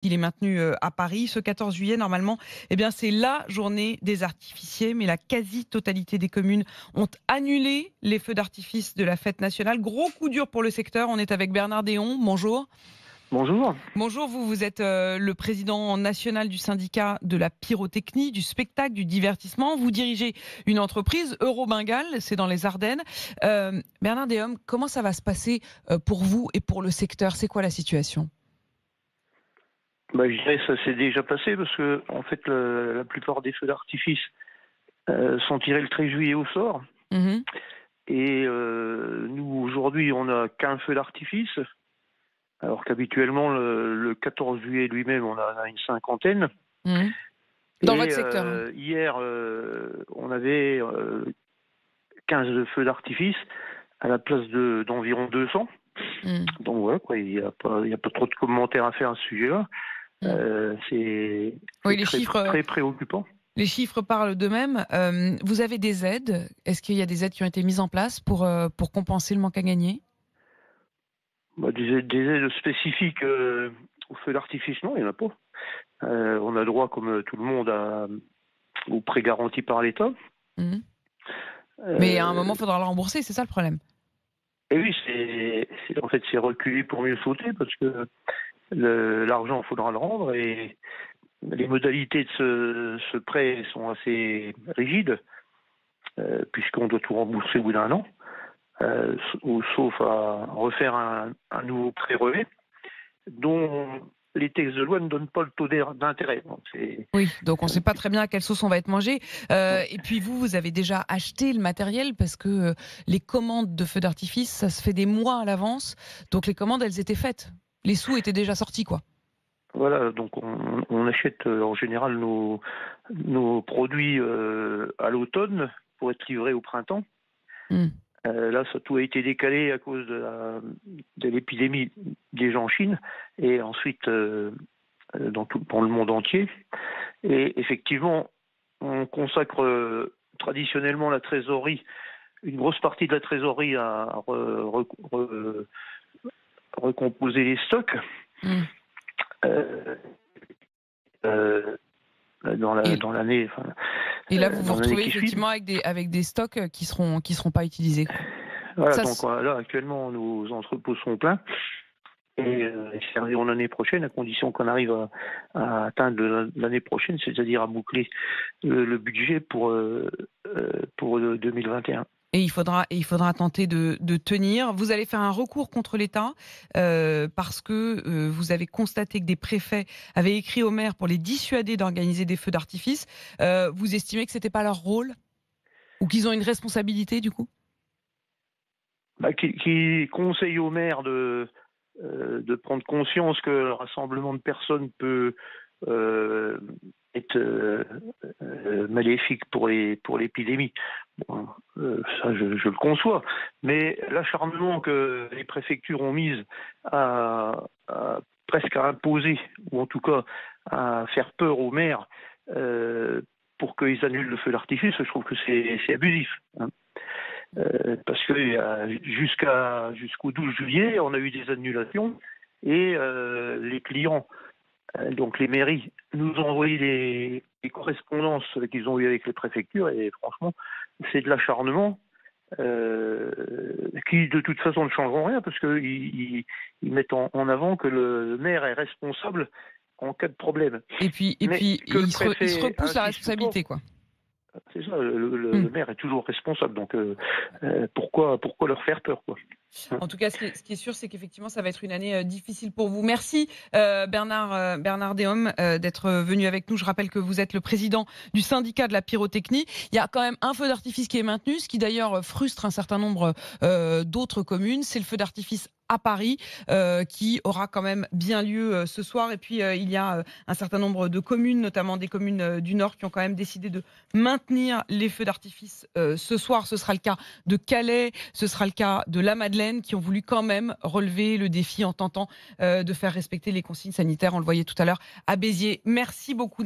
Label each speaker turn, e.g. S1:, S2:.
S1: Il est maintenu à Paris. Ce 14 juillet, normalement, eh bien, c'est la journée des artificiers, mais la quasi-totalité des communes ont annulé les feux d'artifice de la fête nationale. Gros coup dur pour le secteur. On est avec Bernard Déon. Bonjour.
S2: Bonjour.
S1: Bonjour, vous êtes le président national du syndicat de la pyrotechnie, du spectacle, du divertissement. Vous dirigez une entreprise, Eurobengale, c'est dans les Ardennes. Bernard Déon, comment ça va se passer pour vous et pour le secteur? C'est quoi la situation?
S2: Je dirais que ça s'est déjà passé parce que en fait la plupart des feux d'artifice sont tirés le 13 juillet au sort.
S1: Mhm.
S2: Et nous aujourd'hui on n'a qu'un feu d'artifice, alors qu'habituellement le 14 juillet lui-même on en a une cinquantaine.
S1: Mhm. Dans
S2: Et
S1: votre secteur, hein.
S2: hier on avait 15 feux d'artifice à la place d'environ 200.
S1: Mhm.
S2: Donc voilà quoi, il y a pas trop de commentaires à faire à ce sujet-là. C'est
S1: Oui, les
S2: très,
S1: chiffres,
S2: très préoccupant.
S1: les chiffres parlent d'eux-mêmes. Vous avez des aides? Est-ce qu'il y a des aides qui ont été mises en place pour compenser le manque à gagner?
S2: Des aides spécifiques au feu d'artifice, non, il n'y en a pas. On a droit, comme tout le monde, aux prêts garantis par l'État.
S1: Mhm. Mais à un moment,
S2: Euh,
S1: il faudra le rembourser, c'est ça le problème.
S2: et oui, en fait, c'est reculer pour mieux sauter parce que l'argent, il faudra le rendre et les modalités de ce prêt sont assez rigides puisqu'on doit tout rembourser au bout d'un an, sauf à refaire un nouveau prêt relevé dont les textes de loi ne donnent pas le taux d'intérêt. Donc
S1: Oui, donc on ne
S2: c'est un
S1: sait pas
S2: petit
S1: très bien à quelle sauce on va être mangé.
S2: peu-
S1: Et puis vous avez déjà acheté le matériel parce que les commandes de feux d'artifice, ça se fait des mois à l'avance. Donc les commandes, elles étaient faites. Les sous étaient déjà sortis, quoi.
S2: Voilà, donc on achète en général nos produits à l'automne pour être livrés au printemps.
S1: Mm.
S2: Là, ça tout a été décalé à cause de l'épidémie déjà en Chine et ensuite dans le monde entier. Et effectivement, on consacre traditionnellement la trésorerie, une grosse partie de la trésorerie à recomposer les stocks.
S1: Mm.
S2: Euh, euh, dans
S1: Et,
S2: l'année
S1: et là, vous vous
S2: dans l'année
S1: retrouvez
S2: qui suit.
S1: effectivement avec des stocks qui seront pas utilisés, quoi.
S2: Voilà,
S1: Ça,
S2: donc là actuellement nos entrepôts sont pleins et ils serviront l'année prochaine à condition qu'on arrive à atteindre l'année prochaine, c'est-à-dire à boucler le budget pour 2021.
S1: Et il faudra tenter de tenir. Vous allez faire un recours contre l'État parce que vous avez constaté que des préfets avaient écrit au maire pour les dissuader d'organiser des feux d'artifice. Vous estimez que c'était pas leur rôle ou qu'ils ont une responsabilité du coup?
S2: Qui conseille au maire de prendre conscience que le rassemblement de personnes peut euh, être maléfique pour l'épidémie. Bon, ça, je le conçois. Mais l'acharnement que les préfectures ont mis presque à imposer, ou en tout cas à faire peur aux maires pour qu'ils annulent le feu d'artifice, je trouve que c'est abusif. Hein. Parce que jusqu'au 12 juillet, on a eu des annulations et les clients, donc les mairies, nous ont envoyé les correspondances qu'ils ont eues avec les préfectures et franchement, c'est de l'acharnement qui de toute façon ne changeront rien parce qu'ils mettent en avant que le maire est responsable en cas de problème.
S1: Et puis,
S2: Mais que le
S1: il se
S2: préfet
S1: repousse la
S2: insiste ou pas,
S1: responsabilité, quoi.
S2: c'est ça, le maire est toujours responsable, donc pourquoi leur faire peur, quoi.
S1: En tout cas, ce qui est sûr, c'est qu'effectivement, ça va être une année difficile pour vous. Merci Bernard Déhomme d'être venu avec nous. Je rappelle que vous êtes le président du syndicat de la pyrotechnie. Il y a quand même un feu d'artifice qui est maintenu, ce qui d'ailleurs frustre un certain nombre d'autres communes. C'est le feu d'artifice à Paris, qui aura quand même bien lieu ce soir. Et puis, il y a un certain nombre de communes, notamment des communes du Nord, qui ont quand même décidé de maintenir les feux d'artifice ce soir. Ce sera le cas de Calais, ce sera le cas de la Madeleine, qui ont voulu quand même relever le défi en tentant de faire respecter les consignes sanitaires. On le voyait tout à l'heure à Béziers. Merci beaucoup.